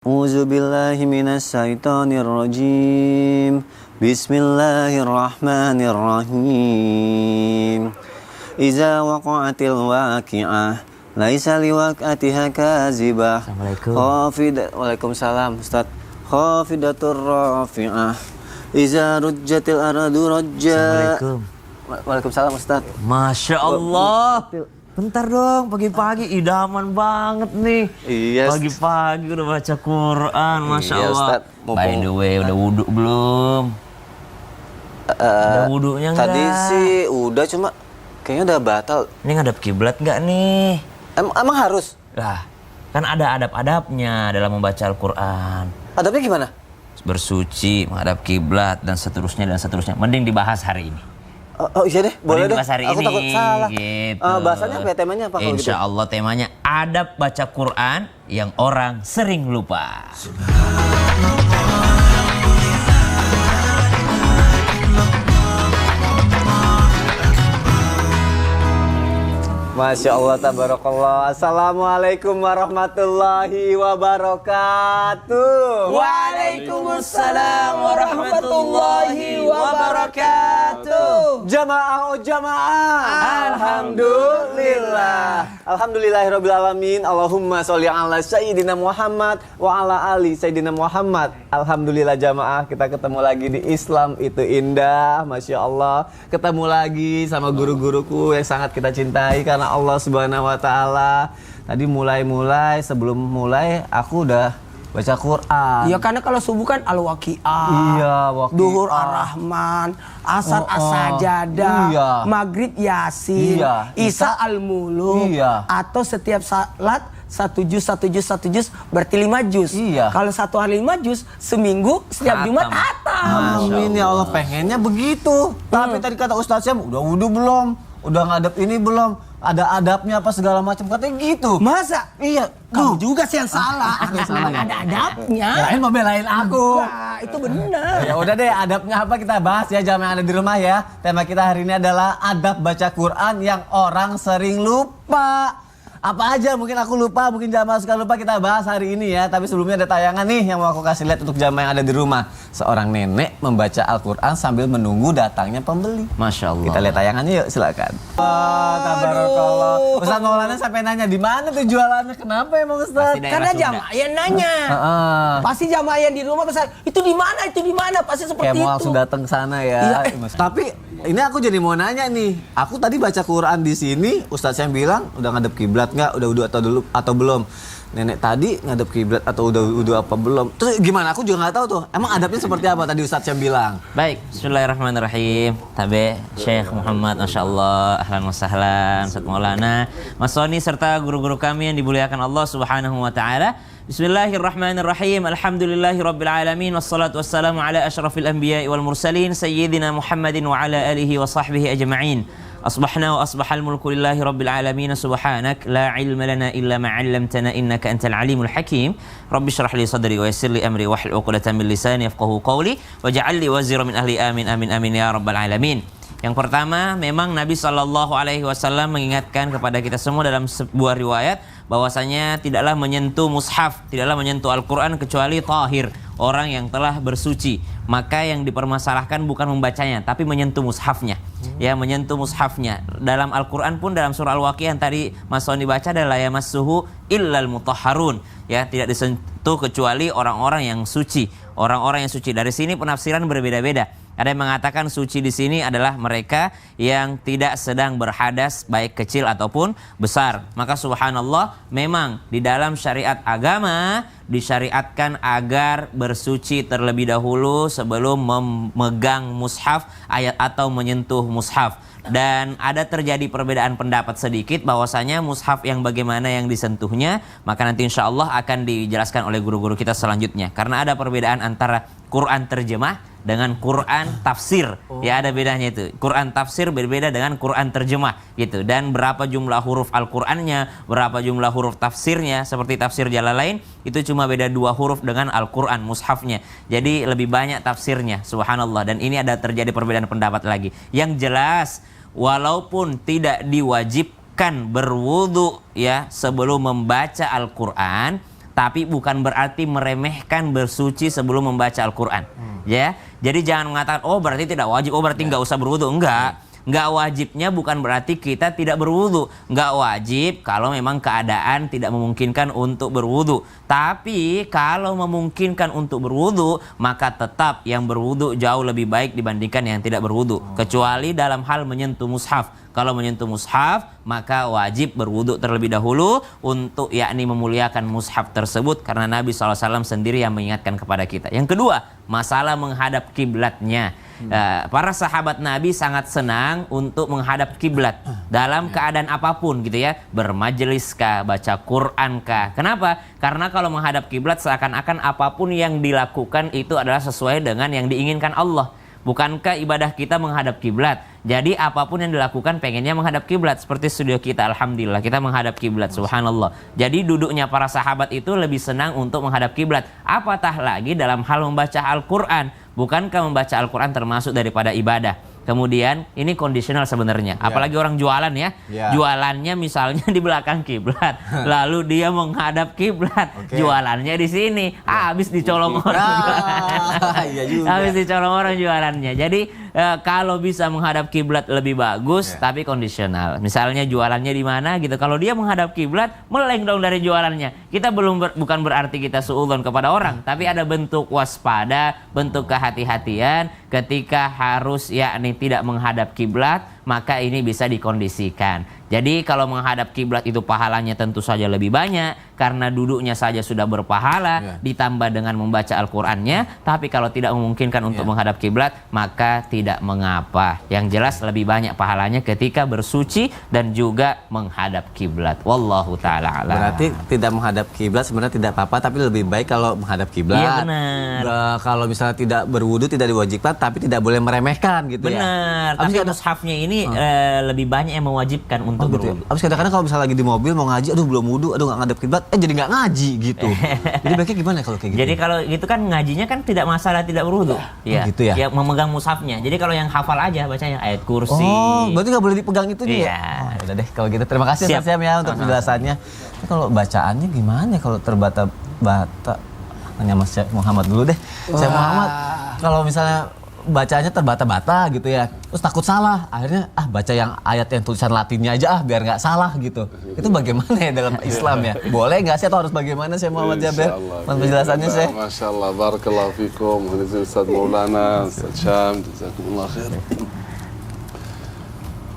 A'udzu billahi minasy syaithanir rajim. Bismillahirrahmanirrahim. Iza waqa'atil waqi'ah laisa liwaq'atiha kazibah. Assalamualaikum. Waalaikumsalam, Ustaz. Khafidatur rafi'ah. Iza rujjatil ardu rajja. Assalamualaikum. Waalaikumsalam, Ustaz. Masya Allah. Bentar dong, pagi-pagi idaman banget nih. Iya. Pagi-pagi udah baca Quran, Masya Iya, Allah. Ustaz. By the way, udah wudhu belum? Udah wudhunya enggak? Tadi sih udah, cuma kayaknya udah batal. Ini ngadep kiblat nggak nih? Emang harus? Lah, kan ada adab-adabnya dalam membaca Al-Quran. Adabnya gimana? Bersuci, menghadap kiblat, dan seterusnya, dan seterusnya. Mending dibahas hari ini. Oh iya deh, boleh deh. Hari Aku ini, takut salah. gitu. Bahasanya apa ya, temanya apa kalau gitu? Insya Allah temanya adab baca Quran yang orang sering lupa. Masya Allah, tabarakallah. Assalamualaikum warahmatullahi wabarakatuh. Waalaikumsalam warahmatullahi wabarakatuh. Jamaah, oh jamaah. Alhamdulillah. Alhamdulillahirabbil alamin. Allahumma sholli ala sayyidina Muhammad wa ala ali sayyidina Muhammad. Alhamdulillah jamaah, kita ketemu lagi di Islam itu indah. Masya Allah. Ketemu lagi sama guru-guruku yang sangat kita cintai karena Allah Subhanahu wa taala. Tadi sebelum mulai aku udah baca Quran. Iya, karena kalau subuh kan Al-Waqi'ah. Iya, Waqi'ah. Duhur Ar-Rahman, Asar As-Sajadah, Iya. Maghrib Yasin, Iya. Isya Al-Muluk. Iya. Atau setiap salat satu juz berarti 5 juz. Iya. Kalau satu hari 5 juz, seminggu setiap Khatam. Jumat khatam. Amin ya Allah, pengennya begitu. Tapi tadi kata Ustaz Syam, udah wudu belum? Udah ngadep ini belum? Ada adabnya apa segala macam, katanya gitu. Masa? Iya, Kamu juga sih yang salah. salah ya? Ada adabnya. Kirain mau belain aku. Nah, itu benar. Ya udah deh, adabnya apa kita bahas ya, jamaah yang ada di rumah ya. Tema kita hari ini adalah adab baca Quran yang orang sering lupa. Apa aja, mungkin aku lupa, mungkin jamaah suka lupa, kita bahas hari ini ya. Tapi sebelumnya ada tayangan nih yang mau aku kasih lihat untuk jamaah yang ada di rumah. Seorang nenek membaca Al-Quran sambil menunggu datangnya pembeli. Masya Allah. Kita lihat tayangannya yuk, silakan. Wah, tabarakallah. Ustaz Maulana sampai nanya, di mana tuh jualannya? Kenapa emang Ustaz? Pasti daerah Karena Sunda. jamaah yang nanya. Heeh. Pasti jamaah yang di rumah besar. Itu di mana? Itu di mana? Pasti seperti Kayak mau itu. langsung datang ke sana ya. Tapi ini aku jadi mau nanya nih. Aku tadi baca Quran di sini, Ustaz yang bilang udah ngadep kiblat nggak? Udah wudu atau belum? Nenek tadi ngadep kiblat atau udah wudu apa belum? Terus gimana? Aku juga nggak tahu tuh. Emang adabnya seperti apa tadi Ustaz yang bilang? Baik, bismillahirrahmanirrahim. Tabe Syekh Muhammad, Masya Allah, ahlan wa sahlan, Ustaz Maulana, Mas Soni, serta guru-guru kami yang dimuliakan Allah Subhanahu wa ta'ala. Bismillahirrahmanirrahim. Alhamdulillahi rabbil alamin. Wassalatu wassalamu ala ashrafil anbiya'i wal mursalin, Sayyidina Muhammadin wa ala alihi wa sahbihi ajma'in. Asbahna wa asbahal mulku lillahi rabbil alamin. Subhanak la ilma lana illa ma 'allamtana innaka antal alimul hakim. Rabbi shrah li sadri wa yassir li amri wahlul 'uqdatam min lisani yafqahu qawli waj'al li wazira min ahli, amin amin amin ya rabbal alamin. Yang pertama, memang Nabi Shallallahu Alaihi Wasallam mengingatkan kepada kita semua dalam sebuah riwayat bahwasanya tidaklah menyentuh mushaf, tidaklah menyentuh Al-Quran kecuali tahir, orang yang telah bersuci. Maka yang dipermasalahkan bukan membacanya, tapi menyentuh mushafnya. Ya, menyentuh mushafnya. Dalam Al-Quran pun dalam surah Al-Waqi'ah yang tadi Mas Soni baca adalah yamassuhu illal mutahharun. Ya, tidak disentuh kecuali orang-orang yang suci. Orang-orang yang suci. Dari sini penafsiran berbeda-beda. Ada yang mengatakan suci di sini adalah mereka yang tidak sedang berhadas baik kecil ataupun besar. Maka subhanallah, memang di dalam syariat agama disyariatkan agar bersuci terlebih dahulu sebelum memegang mushaf ayat atau menyentuh mushaf. Dan ada terjadi perbedaan pendapat sedikit bahwasanya mushaf yang bagaimana yang disentuhnya, maka nanti insya Allah akan dijelaskan oleh guru-guru kita selanjutnya. Karena ada perbedaan antara Quran terjemah dengan Quran tafsir. Ya, ada bedanya itu. Quran tafsir berbeda dengan Quran terjemah gitu. Dan berapa jumlah huruf Al-Qur'annya, berapa jumlah huruf tafsirnya, seperti tafsir Jalalain itu cuma beda 2 huruf dengan Al-Qur'an mushafnya. Jadi lebih banyak tafsirnya, subhanallah. Dan ini ada terjadi perbedaan pendapat lagi. Yang jelas, walaupun tidak diwajibkan berwudu ya sebelum membaca Al-Qur'an, tapi bukan berarti meremehkan bersuci sebelum membaca Al-Quran. Ya, jadi jangan mengatakan, oh berarti tidak wajib, oh berarti nggak usah berwudu. Nggak wajibnya bukan berarti kita tidak berwudu. Nggak wajib kalau memang keadaan tidak memungkinkan untuk berwudu. Tapi kalau memungkinkan untuk berwudu, maka tetap yang berwudu jauh lebih baik dibandingkan yang tidak berwudu. Kecuali dalam hal menyentuh mushaf. Kalau menyentuh mushaf, maka wajib berwudu terlebih dahulu untuk yakni memuliakan mushaf tersebut, karena Nabi SAW sendiri yang mengingatkan kepada kita. Yang kedua, masalah menghadap kiblatnya. Para sahabat Nabi sangat senang untuk menghadap kiblat dalam keadaan apapun gitu ya, bermajelis kah, baca Quran kah. Kenapa? Karena kalau menghadap kiblat seakan-akan apapun yang dilakukan itu adalah sesuai dengan yang diinginkan Allah. Bukankah ibadah kita menghadap kiblat? Jadi apapun yang dilakukan pengennya menghadap kiblat. Seperti studio kita, alhamdulillah kita menghadap kiblat, subhanallah. Jadi duduknya para sahabat itu lebih senang untuk menghadap kiblat. Apatah lagi dalam hal membaca Al-Quran. Bukankah membaca Al-Quran termasuk daripada ibadah? Kemudian ini kondisional sebenarnya. Apalagi orang jualan ya. Jualannya misalnya di belakang kiblat, lalu dia menghadap kiblat. Jualannya di sini, habis dicolong orang. Habis dicolong orang jualannya. Jadi kalau bisa menghadap kiblat lebih bagus, tapi kondisional. Misalnya jualannya di mana gitu. Kalau dia menghadap kiblat, meleng dong dari jualannya. Kita bukan berarti kita suudzon kepada orang, tapi ada bentuk waspada, bentuk kehati-hatian ketika harus yakni tidak menghadap kiblat, maka ini bisa dikondisikan. Jadi kalau menghadap kiblat itu pahalanya tentu saja lebih banyak karena duduknya saja sudah berpahala, ditambah dengan membaca Al-Qur'annya. Tapi kalau tidak memungkinkan untuk menghadap kiblat, maka tidak mengapa. Yang jelas lebih banyak pahalanya ketika bersuci dan juga menghadap kiblat. Wallahu taala alam. Berarti tidak menghadap kiblat sebenarnya tidak apa-apa, tapi lebih baik kalau menghadap kiblat. Iya benar. Kalau misalnya tidak berwudu tidak diwajibkan, tapi tidak boleh meremehkan gitu ya. Benar. Tapi mushafnya ini lebih banyak yang mewajibkan untuk gitu ya? Abis kadang-kadang kalau misalnya lagi di mobil mau ngaji, aduh belum wudu, aduh nggak ngadep kiblat, jadi nggak ngaji gitu. Jadi baiknya gimana kalau kayak gitu? Jadi kalau gitu kan ngajinya kan tidak masalah tidak berwudu. Ya. Gitu ya? Ya memegang mushafnya. Jadi kalau yang hafal aja bacanya ayat kursi. Oh, berarti nggak boleh dipegang itu juga? Iya. Oh, udah deh kalau gitu. Terima kasih Ustaz Syam ya untuk penjelasannya. Tapi kalau bacaannya gimana kalau terbata-bata? Tanya Mas Muhammad dulu deh. Saya Muhammad, kalau misalnya bacanya terbata-bata gitu ya, terus takut salah, akhirnya baca yang ayat yang tulisan Latinnya aja biar nggak salah gitu. Itu bagaimana ya dalam Islam ya? Boleh nggak sih atau harus bagaimana? Saya Muhammad Jaber, penjelasannya saya. Masya Allah, barakallahu fikum, Ustaz Maulana, Ustaz Syam, jazakumullah khair.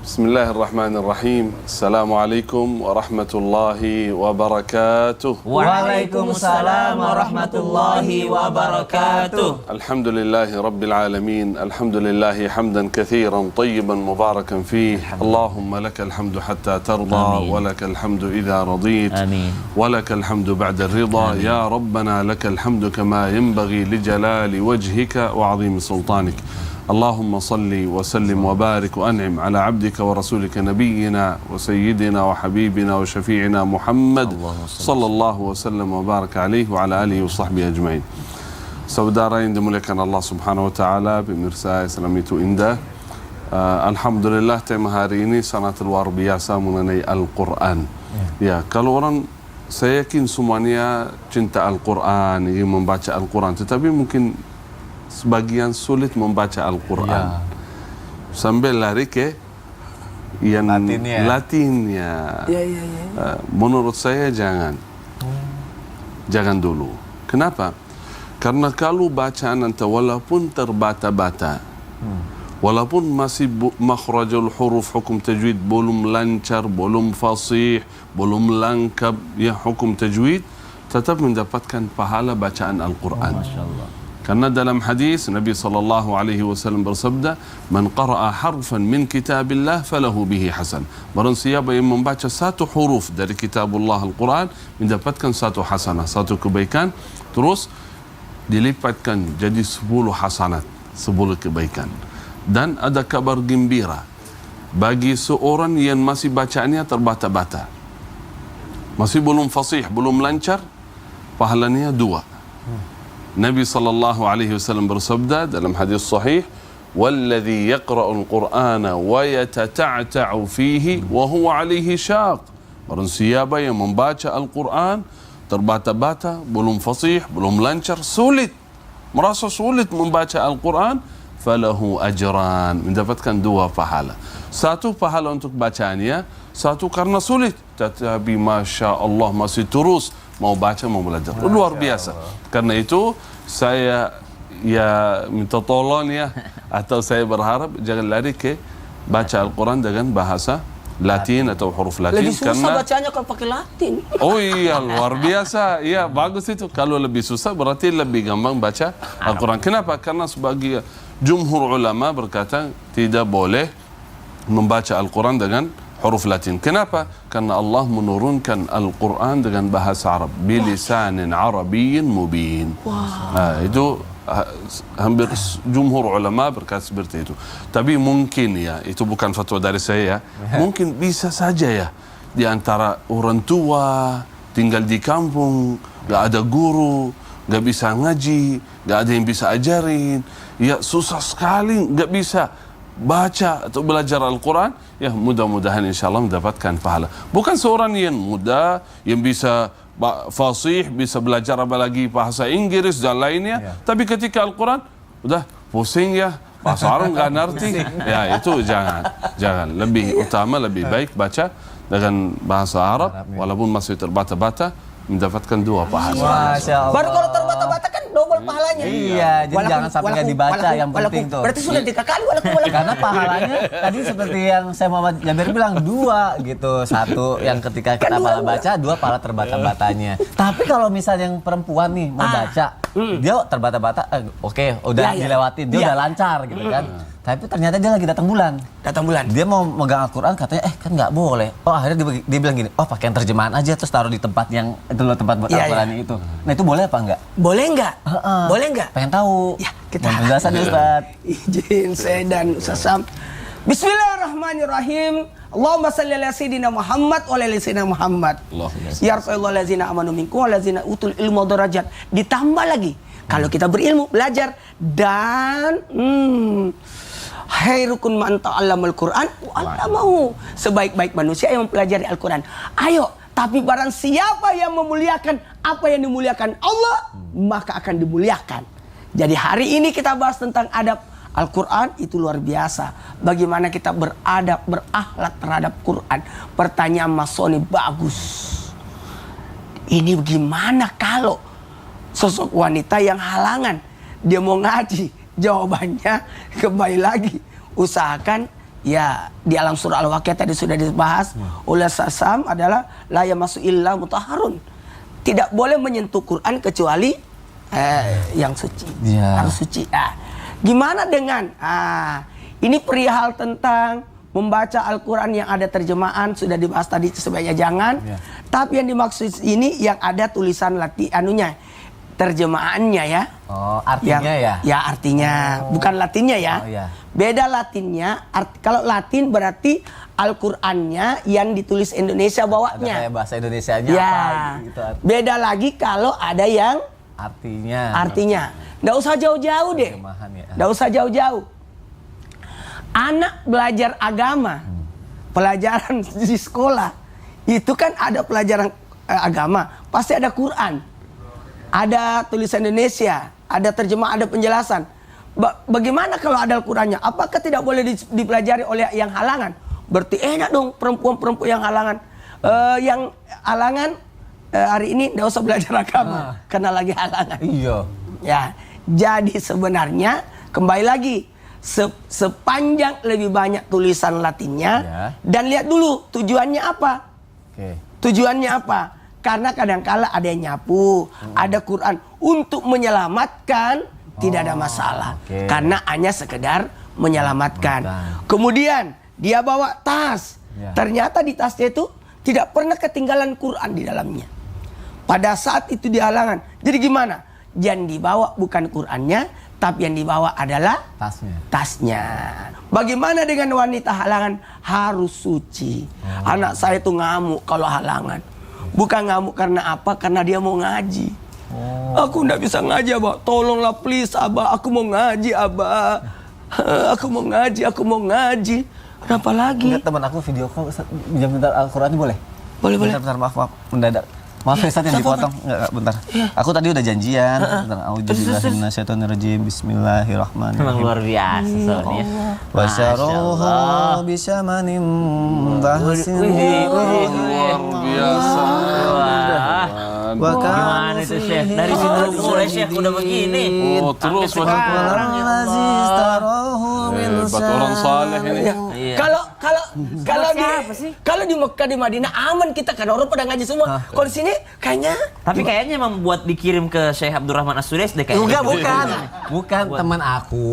Bismillahirrahmanirrahim. Assalamualaikum warahmatullahi wabarakatuh. Waalaikumsalam warahmatullahi wabarakatuh. Alhamdulillahi rabbil alamin. Alhamdulillahi hamdan kathiran tayyiban mubarakan fih. Allahumma lakal hamdu hatta tarda wa lakal hamdu idza radit. Amin. Wa lakal hamdu ba'da ar-ridha. Ya rabbana lakal hamdu kama yanbaghi li jalali wajhika wa 'azimi sultanik. اللهم صل وسلم وبارك وأنعم على عبدك ورسولك نبينا وسيدنا وحبيبنا وشفيعنا محمد صلى الله وسلم وبارك عليه وعلى آله وصحبه أجمعين. Saudara yang dimuliakan Allah Subhanahu wa taala, pemirsa Islam itu indah. Alhamdulillah tema hari ini sangat luar biasa mengenai Al-Qur'an. Ya, kalau orang, saya yakin semuanya cinta Al-Qur'an, ingin membaca Al-Qur'an, tetapi mungkin sebagian sulit membaca Al-Quran sambil lari ke yang Latinnya. Menurut saya jangan dulu. Kenapa? Karena kalau bacaan anda walaupun terbata-bata, walaupun masih makhrajul huruf hukum tajwid belum lancar, belum fasih, belum lengkap ya hukum tajwid, tetap mendapatkan pahala bacaan Al-Quran. Karena dalam hadis Nabi sallallahu alaihi wasallam bersabda, "Man qara'a harfan min kitabillah falahu bihi hasan." Barang siapa yang membaca satu huruf dari kitabullah Al-Quran mendapatkan satu hasanah, satu kebaikan, terus dilipatkan jadi 10 hasanat, 10 kebaikan. Dan ada kabar gembira bagi seorang yang masih bacaannya terbata-bata, masih belum fasih, belum lancar, pahalanya 2. Nabi sallallahu alaihi wasallam bersabda dalam hadis sahih, "Walladzi yaqra'ul Qur'ana wa yatata'ta'u fihi wa huwa 'alaihi syaq." Barang siapa yang membaca Al-Qur'an terbata-bata, belum fasih, belum lancar, sulit, merasa sulit membaca Al-Quran, falahu ajran, mendapatkan 2 pahala. 1 pahala untuk bacaannya, 1 karena sulit, tetapi Masya Allah masih terus mau baca, mau belajar. Luar biasa. Karena itu saya minta tolong ya, atau saya berharap jangan lari ke baca Al-Quran dengan bahasa Latin atau huruf Latin. Lebih susah bacanya kalau pakai Latin. Oh iya, luar biasa. Iya, bagus itu. Kalau lebih susah berarti lebih gampang baca Al-Quran. Kenapa? Karena sebagai jumhur ulama berkata tidak boleh membaca Al-Quran dengan huruf Latin. Kenapa? Karena Allah menurunkan Al-Quran dengan bahasa Arab. Bilisanin Arabiyyin mubin. Itu hampir jumhur ulama berkata seperti itu. Tapi mungkin ya, itu bukan fatwa dari saya ya. Mungkin bisa saja ya, di antara orang tua tinggal di kampung, gak ada guru, gak bisa ngaji, gak ada yang bisa ajarin, ya susah sekali, gak bisa baca atau belajar Al-Quran, ya mudah-mudahan insya Allah mendapatkan pahala. Bukan seorang yang muda, yang bisa fasih, bisa belajar apalagi bahasa Inggris dan lainnya, tapi ketika Al-Quran udah pusing ya, bahasa Arab nggak ngerti, ya itu jangan. Lebih utama, lebih baik baca dengan bahasa Arab, walaupun masih terbata-bata, mendapatkan 2 pahala. Masya Allah. Baru kalau terbata-bata kan double pahalanya. Iya, jadi jangan sampai nggak dibaca, yang penting tuh. Berarti sudah 3 kali walaupun. Karena pahalanya tadi seperti yang saya Muhammad Jabir bilang 2 gitu. 1 yang ketika kita pahala baca, 2 pahala terbata-batanya. Tapi kalau misalnya yang perempuan nih mau baca, dia terbata-bata, oke, udah dilewatin, dia udah lancar gitu kan. Tapi ternyata dia lagi datang bulan. Dia mau megang Al-Quran, katanya kan nggak boleh. Oh akhirnya dia bilang gini, oh pakai yang terjemahan aja terus taruh di tempat yang itu loh, tempat buat Al-Qurannya itu. Nah itu boleh apa enggak? Boleh nggak? Boleh nggak? Pengen tahu. Ya, kita mohon penjelasan Ustaz. Izin saya dan Ustaz Sam. Bismillahirrahmanirrahim. Allahumma salli ala sayyidina Muhammad wa ala sayyidina Muhammad. Ya rasulullah lazina amanu minkum wa lazina utul ilmu darajat. Ditambah lagi kalau kita berilmu, belajar dan khairukum man ta'allamal Qur'an wa 'allamahu. Sebaik-baik manusia yang mempelajari Al-Qur'an. Ayo, tapi barang siapa yang memuliakan apa yang dimuliakan Allah, maka akan dimuliakan. Jadi hari ini kita bahas tentang adab Al-Quran, itu luar biasa. Bagaimana kita beradab, berakhlak terhadap Quran. Pertanyaan Mas Sony bagus. Ini bagaimana kalau sosok wanita yang halangan, dia mau ngaji? Jawabannya kembali lagi, usahakan ya di alam surah Al-Waqiah tadi sudah dibahas oleh Sasam adalah la yamassu illa mutahharun. Tidak boleh menyentuh Quran kecuali yang suci. Harus suci. Gimana dengan ini perihal tentang membaca Al-Quran yang ada terjemahan, sudah dibahas tadi, sebaiknya jangan. Tapi yang dimaksud ini yang ada tulisan terjemahannya ya. Oh, artinya ya? Ya artinya, bukan Latinnya ya. Beda Latinnya. Kalau Latin berarti Al-Qurannya yang ditulis Indonesia bawahnya. Ada kayak bahasa Indonesianya ya. apa gitu. Beda lagi kalau ada yang artinya. Nggak usah jauh-jauh deh. Nggak usah jauh-jauh. Anak belajar agama, pelajaran di sekolah, itu kan ada pelajaran agama, pasti ada Quran, ada tulisan Indonesia, ada terjemah, ada penjelasan. Bagaimana kalau ada Al-Qurannya? Apakah tidak boleh dipelajari oleh yang halangan? Berarti enak dong perempuan-perempuan yang halangan. Yang halangan hari ini nggak usah belajar agama karena lagi halangan. Iya. Ya, jadi sebenarnya kembali lagi sepanjang lebih banyak tulisan Latinnya dan lihat dulu tujuannya apa. Tujuannya apa? Karena kadang-kala ada yang nyapu, ada Quran untuk menyelamatkan, tidak ada masalah. Karena hanya sekedar menyelamatkan. Kemudian dia bawa tas. Ternyata di tasnya itu tidak pernah ketinggalan Quran di dalamnya. Pada saat itu di halangan. Jadi gimana? Yang dibawa bukan Qurannya, tapi yang dibawa adalah tasnya. Bagaimana dengan wanita halangan? Harus suci. Anak saya itu ngamuk kalau halangan. Bukan ngamuk karena apa? Karena dia mau ngaji. Aku nggak bisa ngaji, Abah. Tolonglah please, Abah. Aku mau ngaji, Abah. Aku mau ngaji. Kenapa lagi? Enggak, teman aku video call, pinjam bentar Al-Quran boleh? Boleh. Bentar, maaf, mendadak. Maaf ya Ustaz yang dipotong. Enggak, bentar. Aku tadi udah janjian. Bentar. Auzubillahi minasyaitonirrajim. Bismillahirrahmanirrahim. Memang luar biasa soalnya. Wasyaruhu bisamanin bahasin. Luar biasa. Gimana itu Syekh? Dari sini mulai Syekh udah begini. Oh, terus Sampai sekarang, ya Allah. hebat orang saleh ini. Iya. Kalau di Mekah di Madinah aman kita kan orang pada ngaji semua. Kalau di sini kayaknya Tapi kayaknya emang buat dikirim ke Syekh Abdurrahman As-Sudais deh kayaknya. Enggak, bukan teman aku.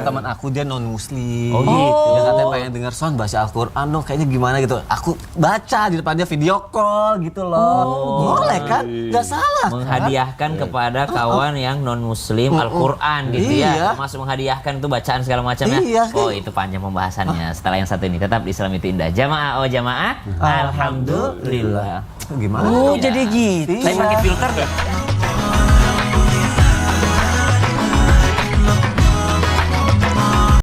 Teman aku dia non muslim. Oh, gitu. Dia katanya pengen denger son baca Al-Qur'an dong, kayaknya gimana gitu. Aku baca di depan dia video call gitu loh. Boleh kan? Enggak salah. Kan? Menghadiahkan kepada kawan yang non muslim Al-Qur'an gitu Iya. ya. Termasuk menghadiahkan itu bacaan segala macam ya. Iya. Oh, itu panjang pembahasannya. Setelah yang satu ini tetap Islam itu indah. Jamaah jamaah. Alhamdulillah. Gimana? oh jadi gitu. Saya pakai filter deh.